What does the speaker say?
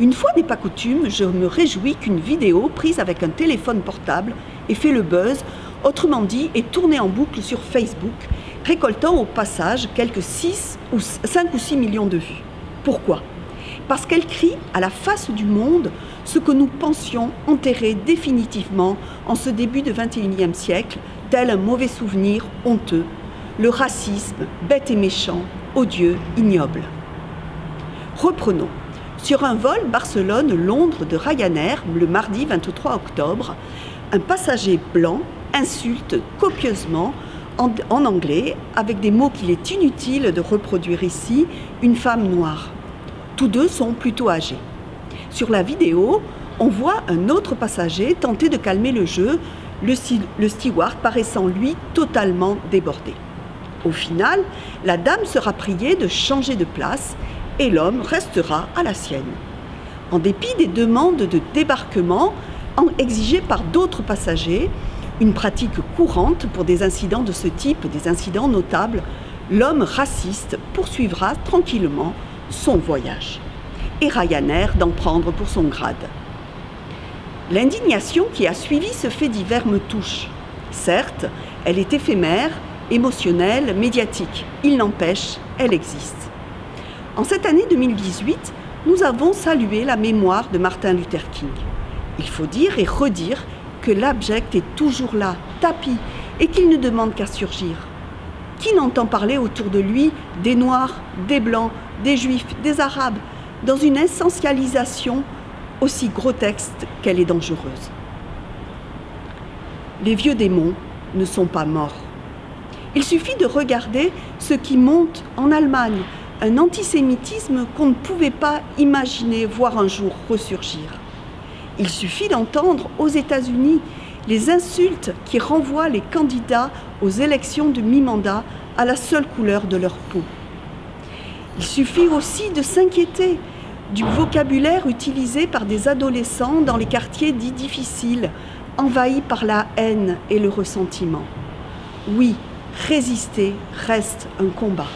Une fois n'est pas coutume, je me réjouis qu'une vidéo prise avec un téléphone portable ait fait le buzz, autrement dit, est tournée en boucle sur Facebook, récoltant au passage quelques 5 ou 6 millions de vues. Pourquoi ? Parce qu'elle crie à la face du monde ce que nous pensions enterrer définitivement en ce début de XXIe siècle, tel un mauvais souvenir honteux, le racisme, bête et méchant, odieux, ignoble. Reprenons. Sur un vol Barcelone-Londres de Ryanair, le mardi 23 octobre, un passager blanc insulte copieusement en anglais, avec des mots qu'il est inutile de reproduire ici, une femme noire. Tous deux sont plutôt âgés. Sur la vidéo, on voit un autre passager tenter de calmer le jeu, le steward paraissant lui totalement débordé. Au final, la dame sera priée de changer de place et l'homme restera à la sienne. En dépit des demandes de débarquement exigées par d'autres passagers, une pratique courante pour des incidents de ce type, des incidents notables, l'homme raciste poursuivra tranquillement son voyage. Et Ryanair d'en prendre pour son grade. L'indignation qui a suivi ce fait divers me touche. Certes, elle est éphémère, émotionnelle, médiatique. Il n'empêche, elle existe. En cette année 2018, nous avons salué la mémoire de Martin Luther King. Il faut dire et redire que l'abject est toujours là, tapi, et qu'il ne demande qu'à surgir. Qui n'entend parler autour de lui des Noirs, des Blancs, des Juifs, des Arabes, dans une essentialisation aussi grotesque qu'elle est dangereuse. Les vieux démons ne sont pas morts. Il suffit de regarder ce qui monte en Allemagne, un antisémitisme qu'on ne pouvait pas imaginer voir un jour ressurgir. Il suffit d'entendre aux États-Unis les insultes qui renvoient les candidats aux élections de mi-mandat à la seule couleur de leur peau. Il suffit aussi de s'inquiéter du vocabulaire utilisé par des adolescents dans les quartiers dits difficiles, envahis par la haine et le ressentiment. Oui, résister reste un combat.